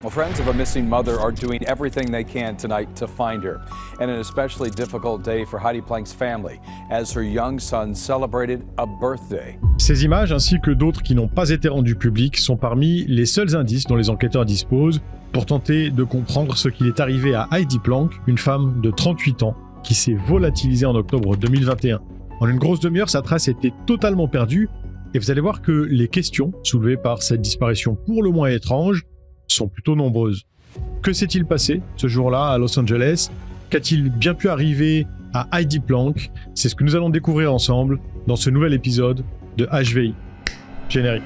Well, friends of a missing mother are doing everything they can tonight to find her. And an especially difficult day for Heidi Plank's family as her young son celebrated a birthday. Ces images, ainsi que d'autres qui n'ont pas été rendues publiques, sont parmi les seuls indices dont les enquêteurs disposent pour tenter de comprendre ce qu'il est arrivé à Heidi Plank, une femme de 38 ans qui s'est volatilisée en octobre 2021. En une grosse demi-heure, sa trace était totalement perdue et vous allez voir que les questions soulevées par cette disparition pour le moins étrange sont plutôt nombreuses. Que s'est-il passé ce jour-là à Los Angeles? Qu'a-t-il bien pu arriver à Heidi Plank? C'est ce que nous allons découvrir ensemble dans ce nouvel épisode de HVI. Générique.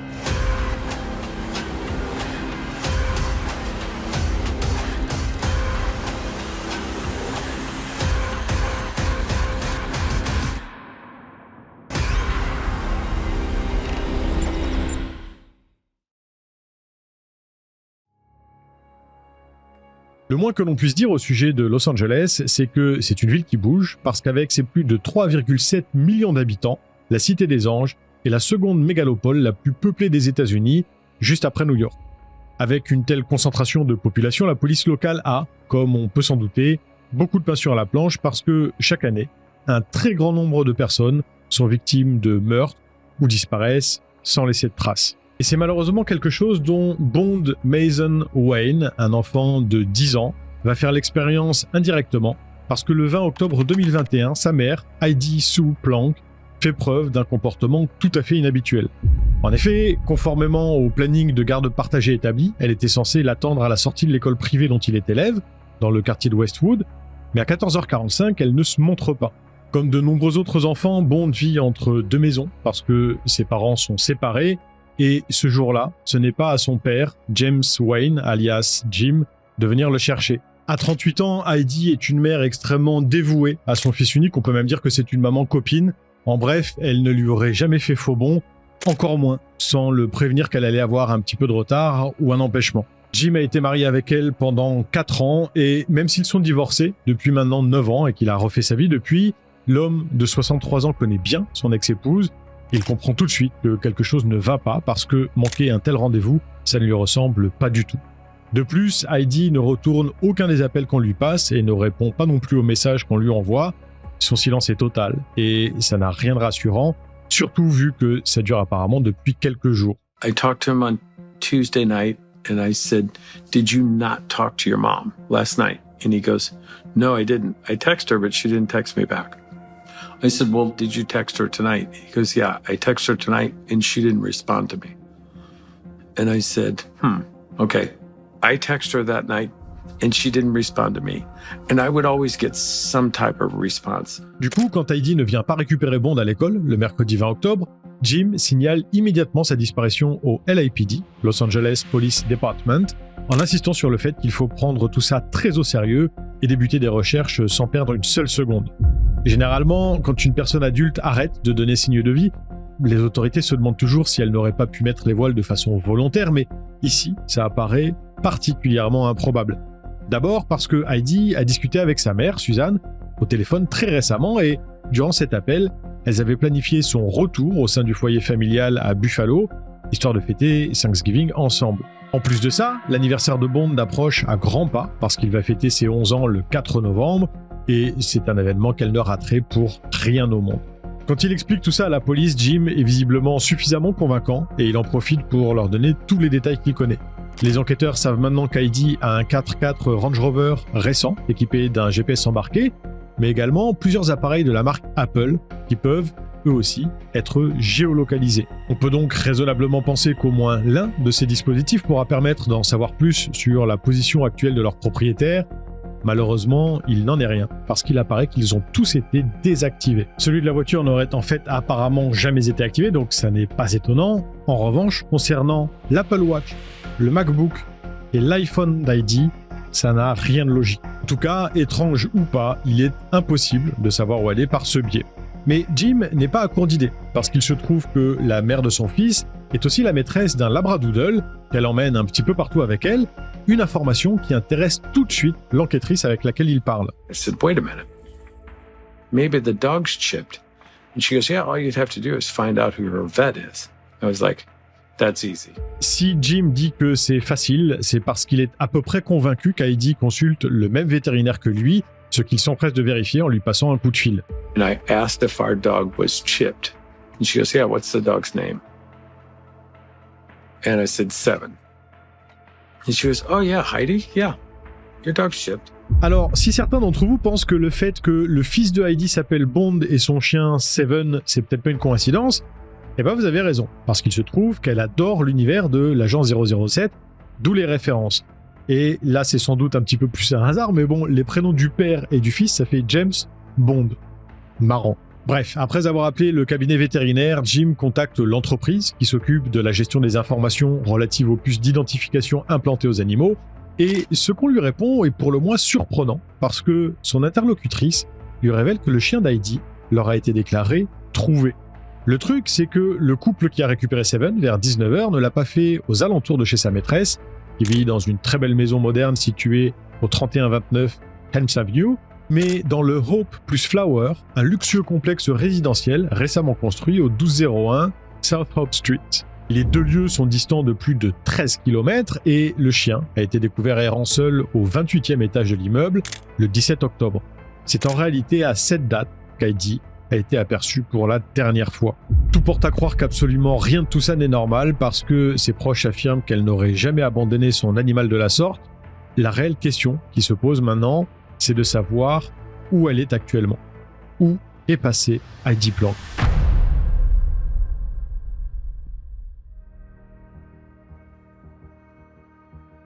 Le moins que l'on puisse dire au sujet de Los Angeles, c'est que c'est une ville qui bouge, parce qu'avec ses plus de 3,7 millions d'habitants, la Cité des Anges est la seconde mégalopole la plus peuplée des États-Unis, juste après New York. Avec une telle concentration de population, la police locale a, comme on peut s'en douter, beaucoup de pain sur la planche parce que, chaque année, un très grand nombre de personnes sont victimes de meurtres ou disparaissent sans laisser de traces. Et c'est malheureusement quelque chose dont Bond Mason Wayne, un enfant de 10 ans, va faire l'expérience indirectement parce que le 20 octobre 2021, sa mère, Heidi Sue Plank, fait preuve d'un comportement tout à fait inhabituel. En effet, conformément au planning de garde partagée établi, elle était censée l'attendre à la sortie de l'école privée dont il est élève, dans le quartier de Westwood, mais à 14h45, elle ne se montre pas. Comme de nombreux autres enfants, Bond vit entre deux maisons parce que ses parents sont séparés. Et ce jour-là, ce n'est pas à son père, James Wayne, alias Jim, de venir le chercher. À 38 ans, Heidi est une mère extrêmement dévouée à son fils unique, on peut même dire que c'est une maman copine. En bref, elle ne lui aurait jamais fait faux bond, encore moins, sans le prévenir qu'elle allait avoir un petit peu de retard ou un empêchement. Jim a été marié avec elle pendant 4 ans, et même s'ils sont divorcés depuis maintenant 9 ans et qu'il a refait sa vie depuis, l'homme de 63 ans connaît bien son ex-épouse. Il comprend tout de suite que quelque chose ne va pas parce que manquer un tel rendez-vous, ça ne lui ressemble pas du tout. De plus, Heidi ne retourne aucun des appels qu'on lui passe et ne répond pas non plus aux messages qu'on lui envoie. Son silence est total et ça n'a rien de rassurant, surtout vu que ça dure apparemment depuis quelques jours. I talked to him on Tuesday night and I said, "Did you not talk to your mom last night?" And he goes, "No, I didn't. I texted her, but she didn't text me back." I said, "Well, did you text her tonight?" He goes, "Yeah, I texted her tonight and she didn't respond to me." And I said, okay. I texted her that night and she didn't respond to me. And I would always get some type of response. Du coup, quand Heidi ne vient pas récupérer Bond à l'école, le mercredi 20 octobre, Jim signale immédiatement sa disparition au LAPD, Los Angeles Police Department, en insistant sur le fait qu'il faut prendre tout ça très au sérieux et débuter des recherches sans perdre une seule seconde. Généralement, quand une personne adulte arrête de donner signe de vie, les autorités se demandent toujours si elle n'aurait pas pu mettre les voiles de façon volontaire, mais ici, ça apparaît particulièrement improbable. D'abord parce que Heidi a discuté avec sa mère, Suzanne, au téléphone très récemment et, durant cet appel, elles avaient planifié son retour au sein du foyer familial à Buffalo, histoire de fêter Thanksgiving ensemble. En plus de ça, l'anniversaire de Bond approche à grands pas parce qu'il va fêter ses 11 ans le 4 novembre et c'est un événement qu'elle ne raterait pour rien au monde. Quand il explique tout ça à la police, Jim est visiblement suffisamment convaincant et il en profite pour leur donner tous les détails qu'il connaît. Les enquêteurs savent maintenant qu'Heidi a un 4x4 Range Rover récent équipé d'un GPS embarqué, mais également plusieurs appareils de la marque Apple qui peuvent, eux aussi, être géolocalisés. On peut donc raisonnablement penser qu'au moins l'un de ces dispositifs pourra permettre d'en savoir plus sur la position actuelle de leur propriétaire. Malheureusement, il n'en est rien, parce qu'il apparaît qu'ils ont tous été désactivés. Celui de la voiture n'aurait en fait apparemment jamais été activé, donc ça n'est pas étonnant. En revanche, concernant l'Apple Watch, le MacBook et l'iPhone d'Heidi, ça n'a rien de logique. En tout cas, étrange ou pas, il est impossible de savoir où elle est par ce biais. Mais Jim n'est pas à court d'idées, parce qu'il se trouve que la mère de son fils est aussi la maîtresse d'un labradoodle qu'elle emmène un petit peu partout avec elle, une information qui intéresse tout de suite l'enquêtrice avec laquelle il parle. I said, "Wait a minute. Maybe the dog's chipped." And she goes, "Yeah, all you'd have to do is find out who her vet is." I was like, That's easy. Si Jim dit que c'est facile, c'est parce qu'il est à peu près convaincu qu'Heidi consulte le même vétérinaire que lui, ce qu'il s'empresse de vérifier en lui passant un coup de fil. And I asked if our dog was chipped. And she goes, yeah, what's the dog's name? And I said, Seven. And she goes, oh yeah, Heidi, yeah, your dog's chipped. Alors, si certains d'entre vous pensent que le fait que le fils de Heidi s'appelle Bond et son chien Seven, c'est peut-être pas une coïncidence, eh ben vous avez raison, parce qu'il se trouve qu'elle adore l'univers de l'agent 007, d'où les références. Et là, c'est sans doute un petit peu plus un hasard, mais bon, les prénoms du père et du fils, ça fait James Bond. Marrant. Bref, après avoir appelé le cabinet vétérinaire, Jim contacte l'entreprise qui s'occupe de la gestion des informations relatives aux puces d'identification implantées aux animaux, et ce qu'on lui répond est pour le moins surprenant, parce que son interlocutrice lui révèle que le chien d'Heidi leur a été déclaré trouvé. Le truc, c'est que le couple qui a récupéré Seven vers 19h ne l'a pas fait aux alentours de chez sa maîtresse, qui vit dans une très belle maison moderne située au 3129 Helms Avenue, mais dans le Hope plus Flower, un luxueux complexe résidentiel récemment construit au 1201 South Hope Street. Les deux lieux sont distants de plus de 13 km et le chien a été découvert errant seul au 28e étage de l'immeuble le 17 octobre. C'est en réalité à cette date qu'Heidi a été aperçue pour la dernière fois. Tout porte à croire qu'absolument rien de tout ça n'est normal parce que ses proches affirment qu'elle n'aurait jamais abandonné son animal de la sorte. La réelle question qui se pose maintenant, c'est de savoir où elle est actuellement. Où est passée Heidi Plank?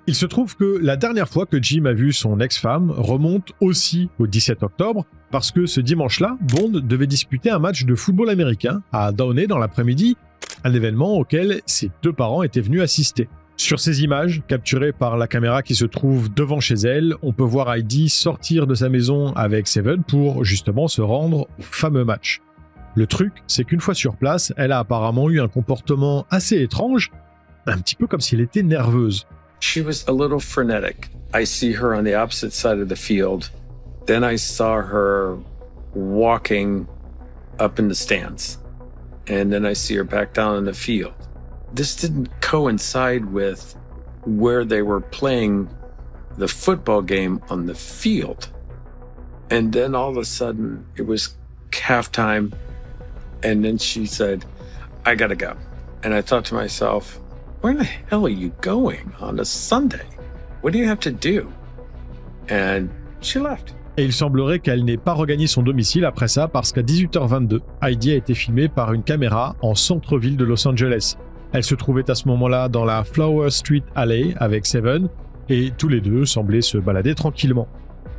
Il se trouve que la dernière fois que Jim a vu son ex-femme remonte aussi au 17 octobre, parce que ce dimanche-là, Bond devait disputer un match de football américain à Downey dans l'après-midi, un événement auquel ses deux parents étaient venus assister. Sur ces images, capturées par la caméra qui se trouve devant chez elle, on peut voir Heidi sortir de sa maison avec Seven pour justement se rendre au fameux match. Le truc, c'est qu'une fois sur place, elle a apparemment eu un comportement assez étrange, un petit peu comme si elle était nerveuse. She was a little frenetic. I see her on the opposite side of the field. Then I saw her walking up in the stands. And then I see her back down in the field. This didn't coincide with where they were playing the football game on the field. And then all of a sudden it was halftime. And then she said, I gotta go. And I thought to myself, where the hell are you going on a Sunday? What do you have to do? And she left. Et il semblerait qu'elle n'ait pas regagné son domicile après ça parce qu'à 18h22, Heidi a été filmée par une caméra en centre-ville de Los Angeles. Elle se trouvait à ce moment-là dans la Flower Street Alley avec Seven et tous les deux semblaient se balader tranquillement.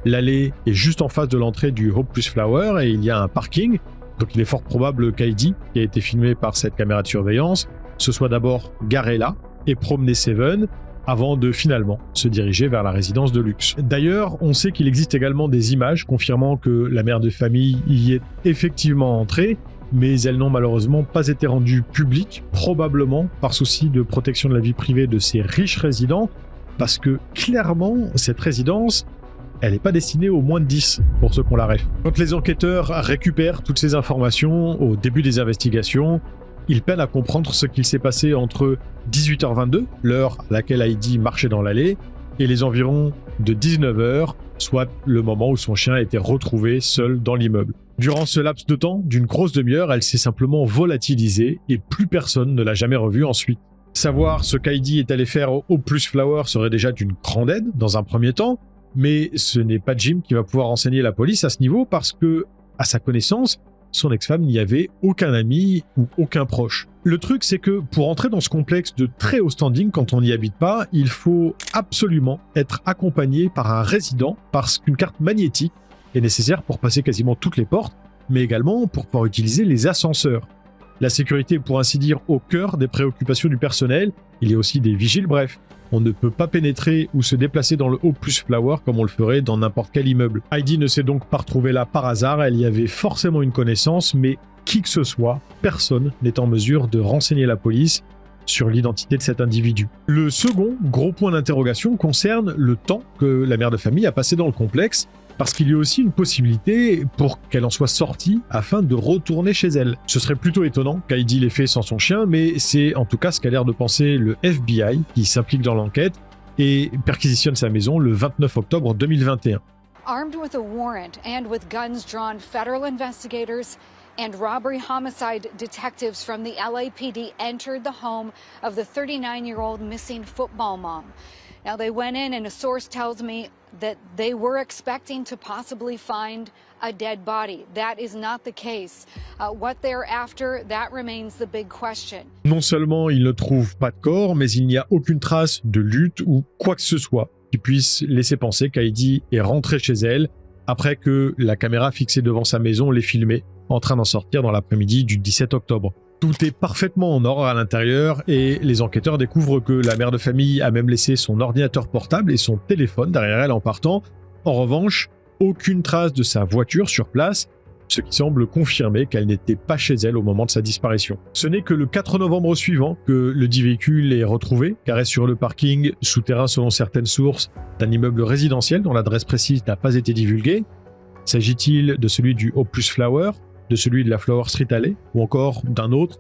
L'allée est juste en face de l'entrée du Hope plus Flower et il y a un parking, donc il est fort probable qu'Heidi, qui a été filmée par cette caméra de surveillance, se soit d'abord garé là et promené Seven avant de finalement se diriger vers la résidence de luxe. D'ailleurs, on sait qu'il existe également des images confirmant que la mère de famille y est effectivement entrée, mais elles n'ont malheureusement pas été rendues publiques, probablement par souci de protection de la vie privée de ces riches résidents, parce que clairement, cette résidence, elle n'est pas destinée aux moins de 10, pour ceux qu'on la ref. Quand les enquêteurs récupèrent toutes ces informations au début des investigations, ils peinent à comprendre ce qu'il s'est passé entre 18h22, l'heure à laquelle Heidi marchait dans l'allée, et les environs de 19h, soit le moment où son chien a été retrouvé seul dans l'immeuble. Durant ce laps de temps, d'une grosse demi-heure, elle s'est simplement volatilisée et plus personne ne l'a jamais revue ensuite. Savoir ce qu'Heidi est allé faire au plus Flower serait déjà d'une grande aide dans un premier temps, mais ce n'est pas Jim qui va pouvoir renseigner la police à ce niveau parce que, à sa connaissance, son ex-femme n'y avait aucun ami ou aucun proche. Le truc, c'est que pour entrer dans ce complexe de très haut standing quand on n'y habite pas, il faut absolument être accompagné par un résident parce qu'une carte magnétique est nécessaire pour passer quasiment toutes les portes, mais également pour pouvoir utiliser les ascenseurs. La sécurité est pour ainsi dire au cœur des préoccupations du personnel, il y a aussi des vigiles, bref. On ne peut pas pénétrer ou se déplacer dans le Hope plus Flower comme on le ferait dans n'importe quel immeuble. Heidi ne s'est donc pas retrouvée là par hasard, elle y avait forcément une connaissance, mais qui que ce soit, personne n'est en mesure de renseigner la police sur l'identité de cet individu. Le second gros point d'interrogation concerne le temps que la mère de famille a passé dans le complexe, parce qu'il y a aussi une possibilité pour qu'elle en soit sortie afin de retourner chez elle. Ce serait plutôt étonnant qu'Heidi l'ait fait sans son chien, mais c'est en tout cas ce qu'a l'air de penser le FBI qui s'implique dans l'enquête et perquisitionne sa maison le 29 octobre 2021. Armed with a warrant and with guns drawn, federal investigators and robbery homicide detectives from the LAPD entered the home of the 39-year-old missing football mom. Now they went in and a source tells me that they were expecting to possibly find a dead body. That is not the case. What they're after, that remains the big question. Non seulement ils ne trouvent pas de corps, mais il n'y a aucune trace de lutte ou quoi que ce soit qui puisse laisser penser qu'Heidi est rentrée chez elle après que la caméra fixée devant sa maison l'ait filmée en train d'en sortir dans l'après-midi du 17 octobre. Tout est parfaitement en ordre à l'intérieur et les enquêteurs découvrent que la mère de famille a même laissé son ordinateur portable et son téléphone derrière elle en partant. En revanche, aucune trace de sa voiture sur place, ce qui semble confirmer qu'elle n'était pas chez elle au moment de sa disparition. Ce n'est que le 4 novembre suivant que le dit véhicule est retrouvé, garé sur le parking souterrain selon certaines sources d'un immeuble résidentiel dont l'adresse précise n'a pas été divulguée. S'agit-il de celui du Hope Plus Flower, de celui de la Flower Street Alley ou encore d'un autre?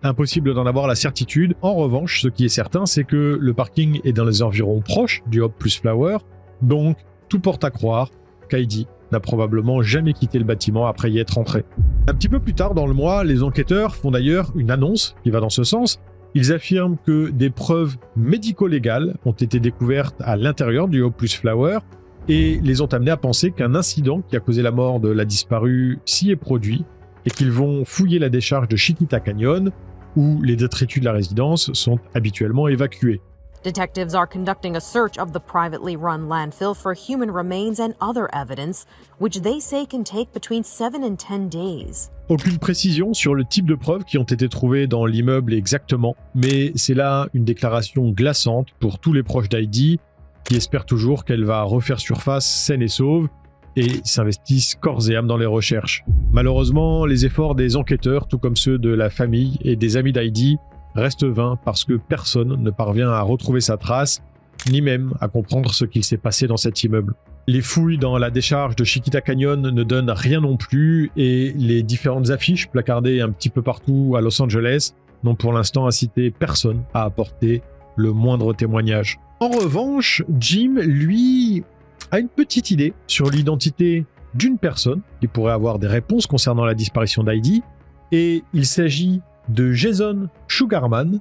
Impossible d'en avoir la certitude. En revanche, ce qui est certain, c'est que le parking est dans les environs proches du Hope Plus Flower, donc tout porte à croire qu'Heidi n'a probablement jamais quitté le bâtiment après y être entré. Un petit peu plus tard dans le mois, les enquêteurs font d'ailleurs une annonce qui va dans ce sens. Ils affirment que des preuves médico-légales ont été découvertes à l'intérieur du Hope Plus Flower et les ont amenés à penser qu'un incident qui a causé la mort de la disparue s'y est produit et qu'ils vont fouiller la décharge de Chiquita Canyon où les détritus de la résidence sont habituellement évacués. Detectives are conducting a search of the privately run landfill for human remains and other evidence, which they say can take between 7 and 10 days. Aucune précision sur le type de preuves qui ont été trouvées dans l'immeuble exactement, mais c'est là une déclaration glaçante pour tous les proches d'Heidi qui espèrent toujours qu'elle va refaire surface saine et sauve et s'investissent corps et âme dans les recherches. Malheureusement, les efforts des enquêteurs, tout comme ceux de la famille et des amis d'Heidi, restent vains parce que personne ne parvient à retrouver sa trace, ni même à comprendre ce qu'il s'est passé dans cet immeuble. Les fouilles dans la décharge de Chiquita Canyon ne donnent rien non plus et les différentes affiches placardées un petit peu partout à Los Angeles n'ont pour l'instant incité personne à apporter le moindre témoignage. En revanche, Jim, lui, a une petite idée sur l'identité d'une personne qui pourrait avoir des réponses concernant la disparition d'Heidi, et il s'agit de Jason Sugarman,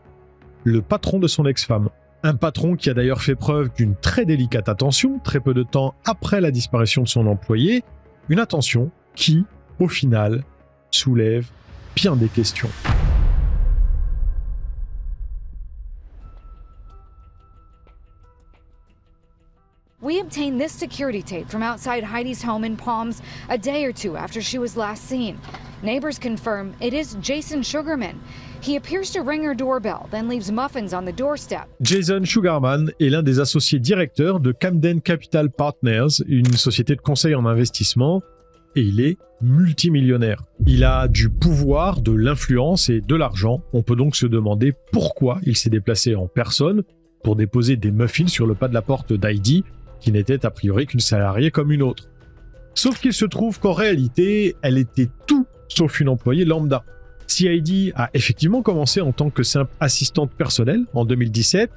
le patron de son ex-femme. Un patron qui a d'ailleurs fait preuve d'une très délicate attention très peu de temps après la disparition de son employé, une attention qui, au final, soulève bien des questions. We obtained this security tape from outside Heidi's home in Palms a day or two after she was last seen. Neighbors confirm it is Jason Sugarman. He appears to ring her doorbell, then leaves muffins on the doorstep. Jason Sugarman est l'un des associés directeurs de Camden Capital Partners, une société de conseil en investissement, et il est multimillionnaire. Il a du pouvoir, de l'influence et de l'argent. On peut donc se demander pourquoi il s'est déplacé en personne pour déposer des muffins sur le pas de la porte d'Heidi, qui n'était a priori qu'une salariée comme une autre. Sauf qu'il se trouve qu'en réalité, elle était tout sauf une employée lambda. Si Heidi a effectivement commencé en tant que simple assistante personnelle en 2017,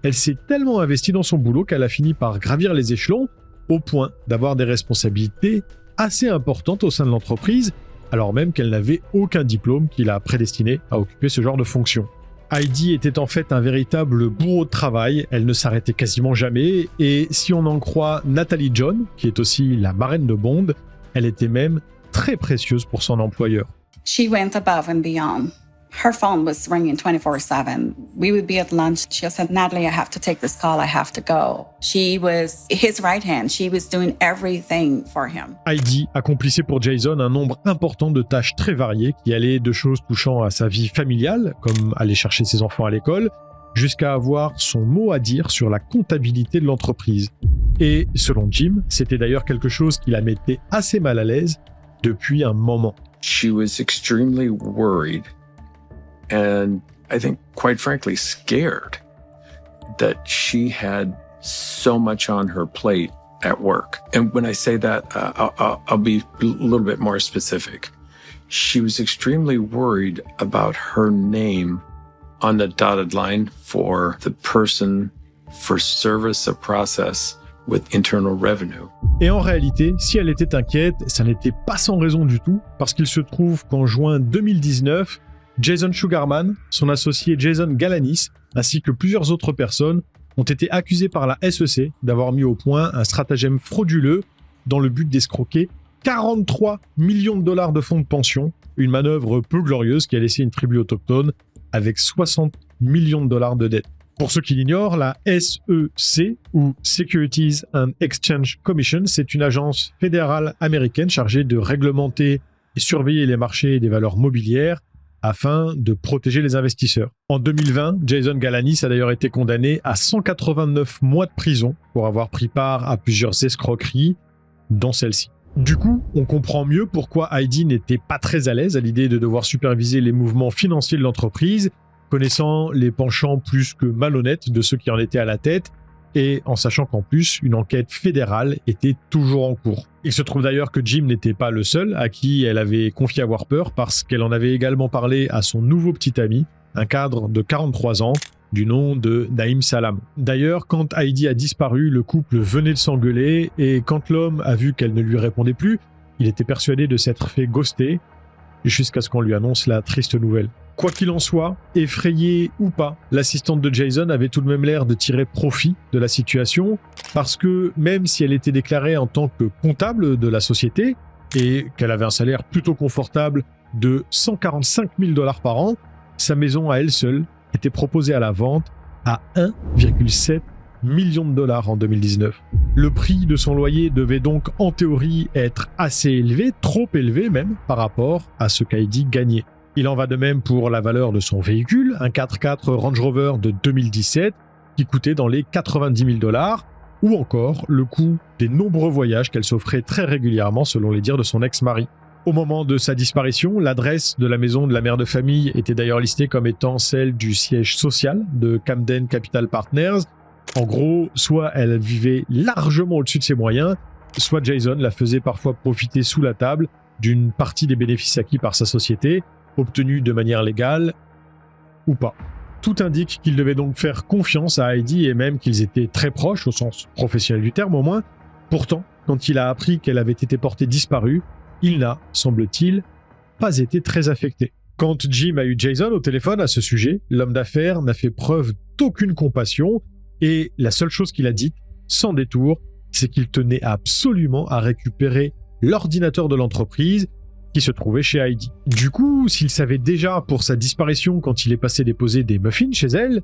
elle s'est tellement investie dans son boulot qu'elle a fini par gravir les échelons au point d'avoir des responsabilités assez importantes au sein de l'entreprise, alors même qu'elle n'avait aucun diplôme qui la prédestinait à occuper ce genre de fonction. Heidi était en fait un véritable bourreau de travail, elle ne s'arrêtait quasiment jamais, et si on en croit Natalie John, qui est aussi la marraine de Bond, elle était même très précieuse pour son employeur. She went above and beyond. Her phone was ringing 24/7. We would be at lunch. She said, Natalie, I have to take this call. I have to go. She was his right hand. She was doing everything for him. Heidi accomplissait pour Jason un nombre important de tâches très variées qui allaient de choses touchant à sa vie familiale, comme aller chercher ses enfants à l'école, jusqu'à avoir son mot à dire sur la comptabilité de l'entreprise. Et selon Jim, c'était d'ailleurs quelque chose qui la mettait assez mal à l'aise depuis un moment. She was extremely worried and I think, quite frankly, scared that she had so much on her plate at work. And when I say that, I'll be a little bit more specific. She was extremely worried about her name on the dotted line for the person for service a process with Internal Revenue. Et en réalité, si elle était inquiète, ça n'était pas sans raison du tout, parce qu'il se trouve qu'en juin 2019, Jason Sugarman, son associé Jason Galanis, ainsi que plusieurs autres personnes, ont été accusés par la SEC d'avoir mis au point un stratagème frauduleux dans le but d'escroquer 43 millions de dollars de fonds de pension, une manœuvre peu glorieuse qui a laissé une tribu autochtone avec 60 millions de dollars de dettes. Pour ceux qui l'ignorent, la SEC, ou Securities and Exchange Commission, c'est une agence fédérale américaine chargée de réglementer et surveiller les marchés des valeurs mobilières afin de protéger les investisseurs. En 2020, Jason Galanis a d'ailleurs été condamné à 189 mois de prison pour avoir pris part à plusieurs escroqueries, dont celle-ci. Du coup, on comprend mieux pourquoi Heidi n'était pas très à l'aise à l'idée de devoir superviser les mouvements financiers de l'entreprise, connaissant les penchants plus que malhonnêtes de ceux qui en étaient à la tête, et en sachant qu'en plus, une enquête fédérale était toujours en cours. Il se trouve d'ailleurs que Jim n'était pas le seul à qui elle avait confié avoir peur, parce qu'elle en avait également parlé à son nouveau petit ami, un cadre de 43 ans, du nom de Naïm Salam. D'ailleurs, quand Heidi a disparu, le couple venait de s'engueuler, et quand l'homme a vu qu'elle ne lui répondait plus, il était persuadé de s'être fait ghoster, jusqu'à ce qu'on lui annonce la triste nouvelle. Quoi qu'il en soit, effrayée ou pas, l'assistante de Jason avait tout de même l'air de tirer profit de la situation, parce que même si elle était déclarée en tant que comptable de la société, et qu'elle avait un salaire plutôt confortable de 145 000 $ par an, sa maison à elle seule était proposée à la vente à 1,7 million de dollars en 2019. Le prix de son loyer devait donc en théorie être assez élevé, trop élevé même, par rapport à ce qu'Heidi gagnait. Il en va de même pour la valeur de son véhicule, un 4x4 Range Rover de 2017 qui coûtait dans les 90 000 $, ou encore le coût des nombreux voyages qu'elle s'offrait très régulièrement selon les dires de son ex-mari. Au moment de sa disparition, l'adresse de la maison de la mère de famille était d'ailleurs listée comme étant celle du siège social de Camden Capital Partners. En gros, soit elle vivait largement au-dessus de ses moyens, soit Jason la faisait parfois profiter sous la table d'une partie des bénéfices acquis par sa société, obtenus de manière légale ou pas. Tout indique qu'il devait donc faire confiance à Heidi et même qu'ils étaient très proches, au sens professionnel du terme au moins. Pourtant, quand il a appris qu'elle avait été portée disparue, il n'a, semble-t-il, pas été très affecté. Quand Jim a eu Jason au téléphone à ce sujet, l'homme d'affaires n'a fait preuve d'aucune compassion et la seule chose qu'il a dite, sans détour, c'est qu'il tenait absolument à récupérer l'ordinateur de l'entreprise qui se trouvait chez Heidi. Du coup, s'il savait déjà pour sa disparition quand il est passé déposer des muffins chez elle,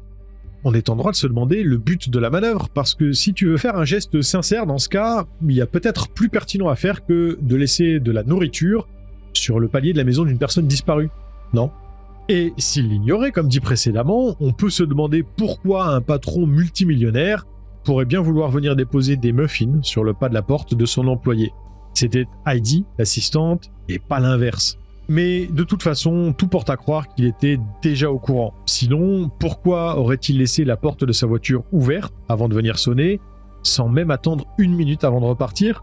on est en droit de se demander le but de la manœuvre, parce que si tu veux faire un geste sincère dans ce cas, il y a peut-être plus pertinent à faire que de laisser de la nourriture sur le palier de la maison d'une personne disparue, non ? Et s'il l'ignorait, comme dit précédemment, on peut se demander pourquoi un patron multimillionnaire pourrait bien vouloir venir déposer des muffins sur le pas de la porte de son employé. C'était Heidi, l'assistante, et pas l'inverse. Mais de toute façon, tout porte à croire qu'il était déjà au courant. Sinon, pourquoi aurait-il laissé la porte de sa voiture ouverte avant de venir sonner, sans même attendre 1 minute avant de repartir ?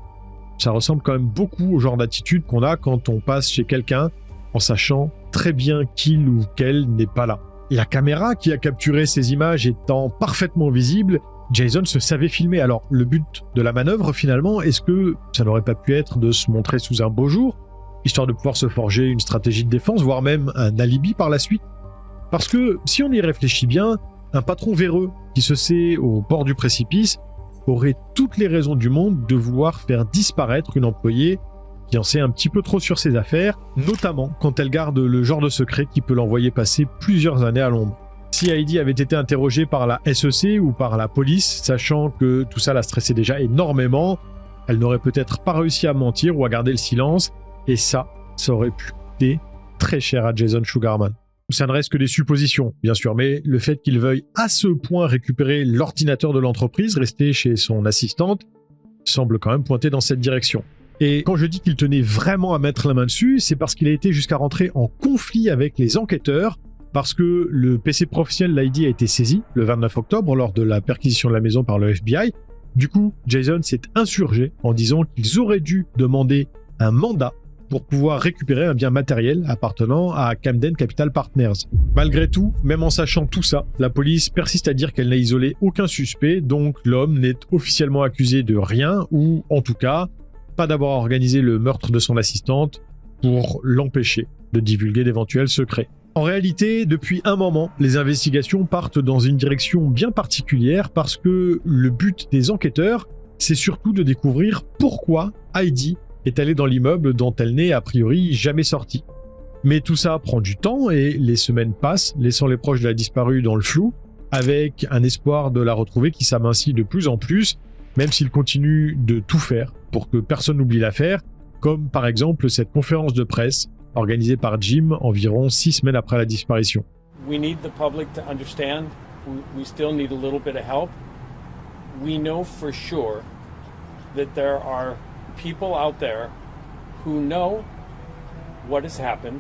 Ça ressemble quand même beaucoup au genre d'attitude qu'on a quand on passe chez quelqu'un en sachant très bien qu'il ou qu'elle n'est pas là. La caméra qui a capturé ces images étant parfaitement visible, Jason se savait filmer. Alors, le but de la manœuvre, finalement, est-ce que ça n'aurait pas pu être de se montrer sous un beau jour, histoire de pouvoir se forger une stratégie de défense, voire même un alibi par la suite ? Parce que, si on y réfléchit bien, un patron véreux qui se sait au bord du précipice aurait toutes les raisons du monde de vouloir faire disparaître une employée qui en sait un petit peu trop sur ses affaires, notamment quand elle garde le genre de secret qui peut l'envoyer passer plusieurs années à l'ombre. Si Heidi avait été interrogée par la SEC ou par la police, sachant que tout ça la stressait déjà énormément, elle n'aurait peut-être pas réussi à mentir ou à garder le silence, et ça aurait pu coûter très cher à Jason Sugarman. Ça ne reste que des suppositions, bien sûr, mais le fait qu'il veuille à ce point récupérer l'ordinateur de l'entreprise resté chez son assistante semble quand même pointer dans cette direction. Et quand je dis qu'il tenait vraiment à mettre la main dessus, c'est parce qu'il a été jusqu'à rentrer en conflit avec les enquêteurs parce que le PC professionnel d'Heidi a été saisi le 29 octobre lors de la perquisition de la maison par le FBI. Du coup, Jason s'est insurgé en disant qu'ils auraient dû demander un mandat pour pouvoir récupérer un bien matériel appartenant à Camden Capital Partners. Malgré tout, même en sachant tout ça, la police persiste à dire qu'elle n'a isolé aucun suspect, donc l'homme n'est officiellement accusé de rien, ou en tout cas, pas d'avoir organisé le meurtre de son assistante pour l'empêcher de divulguer d'éventuels secrets. En réalité, depuis un moment, les investigations partent dans une direction bien particulière parce que le but des enquêteurs, c'est surtout de découvrir pourquoi Heidi est allée dans l'immeuble dont elle n'est a priori jamais sortie. Mais tout ça prend du temps et les semaines passent, laissant les proches de la disparue dans le flou, avec un espoir de la retrouver qui s'amincit de plus en plus, même s'ils continuent de tout faire pour que personne n'oublie l'affaire, comme par exemple cette conférence de presse organisée par Jim environ 6 semaines après la disparition. We need the public to understand we still need a little bit of help. We know for sure that there are people out there who know what has happened,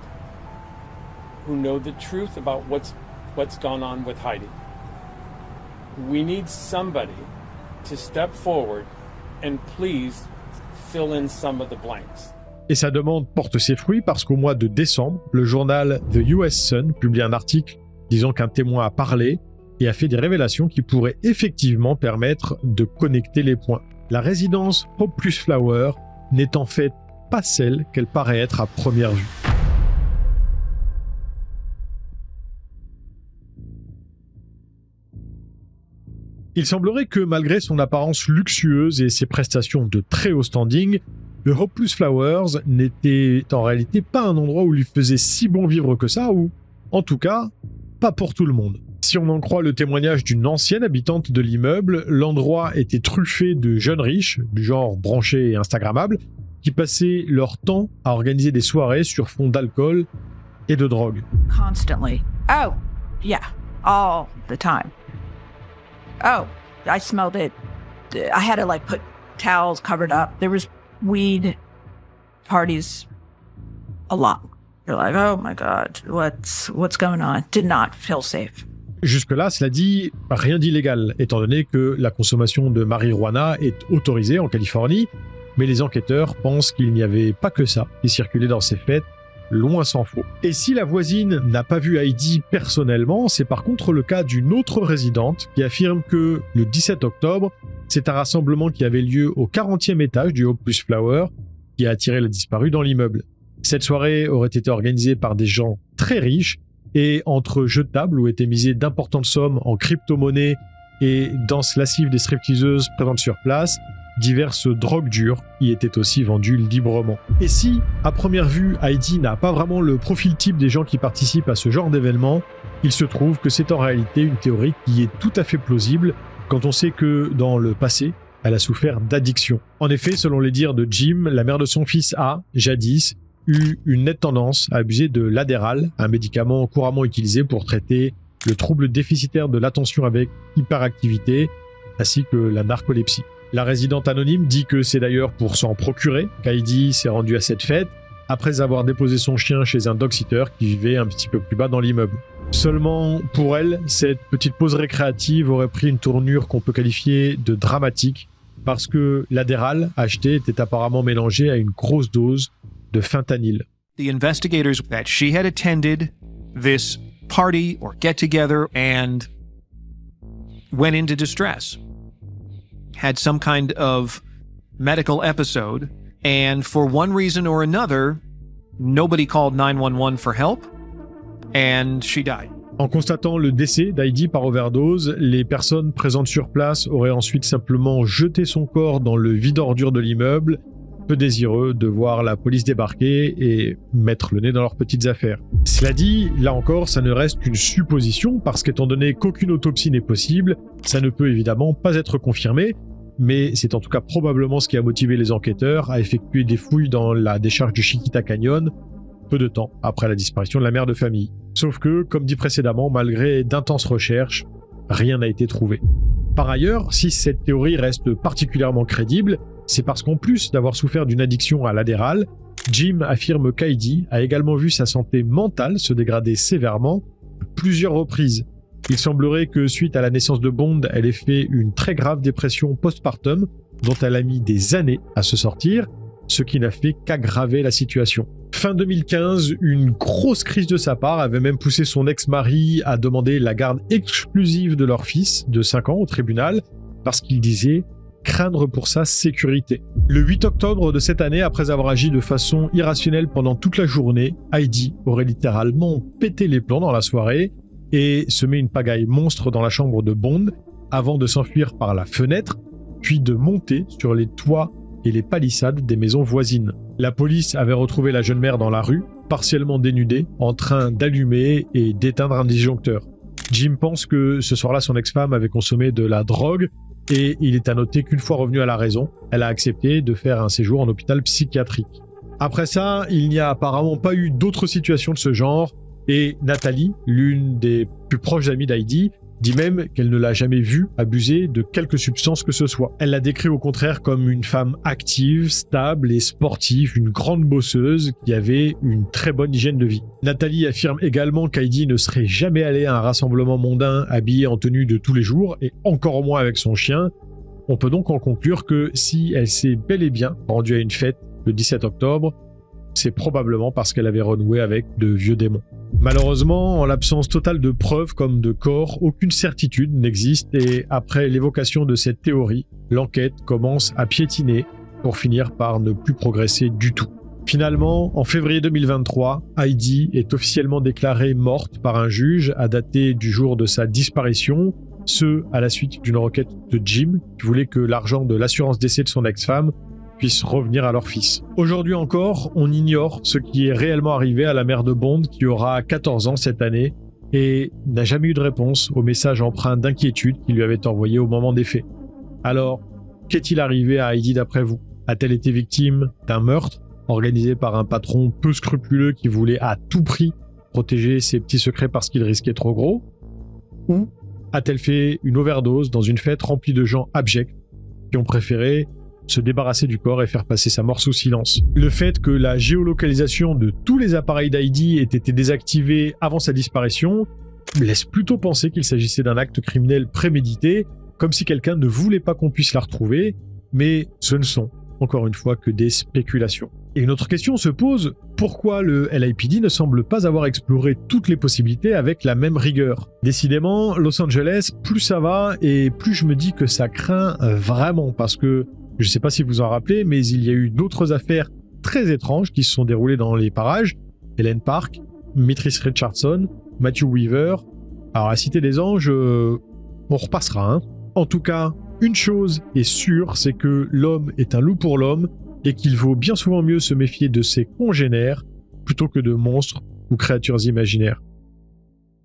who know the truth about what's gone on with Heidi. We need somebody to step forward and please fill in some of the blanks. Et sa demande porte ses fruits parce qu'au mois de décembre, le journal The US Sun publie un article disant qu'un témoin a parlé et a fait des révélations qui pourraient effectivement permettre de connecter les points. La résidence Hope Plus Flower n'est en fait pas celle qu'elle paraît être à première vue. Il semblerait que malgré son apparence luxueuse et ses prestations de très haut standing, le Hope Plus Flowers n'était en réalité pas un endroit où il lui faisait si bon vivre que ça, ou en tout cas, pas pour tout le monde. Si on en croit le témoignage d'une ancienne habitante de l'immeuble, l'endroit était truffé de jeunes riches, du genre branchés et instagrammables, qui passaient leur temps à organiser des soirées sur fond d'alcool et de drogue. Constantly. Oh, yeah, all the time. Oh, I smelled it. I had to put towels covered up. There was weed parties a lot. You're like, oh my God, what's going on? Did not feel safe. Jusque-là, cela dit, rien d'illégal, étant donné que la consommation de marijuana est autorisée en Californie, mais les enquêteurs pensent qu'il n'y avait pas que ça qui circulait dans ces fêtes, loin s'en faut. Et si la voisine n'a pas vu Heidi personnellement, c'est par contre le cas d'une autre résidente qui affirme que le 17 octobre, c'est un rassemblement qui avait lieu au 40e étage du Hope Plus Flower qui a attiré la disparue dans l'immeuble. Cette soirée aurait été organisée par des gens très riches et entre jeux de table où étaient misées d'importantes sommes en crypto-monnaie et danses lascives des stripteaseuses présentes sur place, diverses drogues dures y étaient aussi vendues librement. Et si, à première vue, Heidi n'a pas vraiment le profil type des gens qui participent à ce genre d'événement, il se trouve que c'est en réalité une théorie qui est tout à fait plausible quand on sait que, dans le passé, elle a souffert d'addiction. En effet, selon les dires de Jim, la mère de son fils a, jadis, eu une nette tendance à abuser de l'Adderall, un médicament couramment utilisé pour traiter le trouble déficitaire de l'attention avec hyperactivité, ainsi que la narcolepsie. La résidente anonyme dit que c'est d'ailleurs pour s'en procurer qu'Heidi s'est rendue à cette fête, après avoir déposé son chien chez un dog-sitter qui vivait un petit peu plus bas dans l'immeuble. Seulement, pour elle, cette petite pause récréative aurait pris une tournure qu'on peut qualifier de dramatique, parce que l'Adderall acheté était apparemment mélangé à une grosse dose de fentanyl. The investigators that she had attended this party or get-together and went into distress, had some kind of medical episode, and for one reason or another, nobody called 911 for help, and she died. En constatant le décès d'Heidi par overdose, les personnes présentes sur place auraient ensuite simplement jeté son corps dans le vide-ordures de l'immeuble, peu désireux de voir la police débarquer et mettre le nez dans leurs petites affaires. Cela dit, là encore, ça ne reste qu'une supposition, parce qu'étant donné qu'aucune autopsie n'est possible, ça ne peut évidemment pas être confirmé, mais c'est en tout cas probablement ce qui a motivé les enquêteurs à effectuer des fouilles dans la décharge du Chiquita Canyon, peu de temps après la disparition de la mère de famille. Sauf que, comme dit précédemment, malgré d'intenses recherches, rien n'a été trouvé. Par ailleurs, si cette théorie reste particulièrement crédible, c'est parce qu'en plus d'avoir souffert d'une addiction à l'Adderall, Jim affirme qu'Heidi a également vu sa santé mentale se dégrader sévèrement à plusieurs reprises. Il semblerait que suite à la naissance de Bond, elle ait fait une très grave dépression postpartum dont elle a mis des années à se sortir, ce qui n'a fait qu'aggraver la situation. Fin 2015, une grosse crise de sa part avait même poussé son ex-mari à demander la garde exclusive de leur fils de 5 ans au tribunal parce qu'il disait craindre pour sa sécurité. Le 8 octobre de cette année, après avoir agi de façon irrationnelle pendant toute la journée, Heidi aurait littéralement pété les plombs dans la soirée et semé une pagaille monstre dans la chambre de Bond avant de s'enfuir par la fenêtre, puis de monter sur les toits et les palissades des maisons voisines. La police avait retrouvé la jeune mère dans la rue, partiellement dénudée, en train d'allumer et d'éteindre un disjoncteur. Jim pense que ce soir-là, son ex-femme avait consommé de la drogue et il est à noter qu'une fois revenue à la raison, elle a accepté de faire un séjour en hôpital psychiatrique. Après ça, il n'y a apparemment pas eu d'autres situations de ce genre et Nathalie, l'une des plus proches amies d'Heidi, dit même qu'elle ne l'a jamais vue abuser de quelque substance que ce soit. Elle la décrit au contraire comme une femme active, stable et sportive, une grande bosseuse qui avait une très bonne hygiène de vie. Nathalie affirme également qu'Heidi ne serait jamais allée à un rassemblement mondain habillée en tenue de tous les jours, et encore moins avec son chien. On peut donc en conclure que si elle s'est bel et bien rendue à une fête le 17 octobre, c'est probablement parce qu'elle avait renoué avec de vieux démons. Malheureusement, en l'absence totale de preuves comme de corps, aucune certitude n'existe et après l'évocation de cette théorie, l'enquête commence à piétiner pour finir par ne plus progresser du tout. Finalement, en février 2023, Heidi est officiellement déclarée morte par un juge à dater du jour de sa disparition, ce à la suite d'une requête de Jim qui voulait que l'argent de l'assurance décès de son ex-femme puissent revenir à leur fils. Aujourd'hui encore, on ignore ce qui est réellement arrivé à la mère de Bond qui aura 14 ans cette année et n'a jamais eu de réponse au message empreint d'inquiétude qu'il lui avait envoyé au moment des faits. Alors, qu'est-il arrivé à Heidi d'après vous? A-t-elle été victime d'un meurtre organisé par un patron peu scrupuleux qui voulait à tout prix protéger ses petits secrets parce qu'il risquait trop gros? Ou a-t-elle fait une overdose dans une fête remplie de gens abjects qui ont préféré se débarrasser du corps et faire passer sa mort sous silence? Le fait que la géolocalisation de tous les appareils d'Heidi ait été désactivée avant sa disparition laisse plutôt penser qu'il s'agissait d'un acte criminel prémédité, comme si quelqu'un ne voulait pas qu'on puisse la retrouver, mais ce ne sont, encore une fois, que des spéculations. Et une autre question se pose, pourquoi le LAPD ne semble pas avoir exploré toutes les possibilités avec la même rigueur? Décidément, Los Angeles, plus ça va et plus je me dis que ça craint vraiment, parce que je ne sais pas si vous en rappelez, mais il y a eu d'autres affaires très étranges qui se sont déroulées dans les parages. Helen Park, Myrtrice Richardson, Matthew Weaver. Alors, à Cité des Anges, on repassera. En tout cas, une chose est sûre, c'est que l'homme est un loup pour l'homme et qu'il vaut bien souvent mieux se méfier de ses congénères plutôt que de monstres ou créatures imaginaires.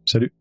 Salut!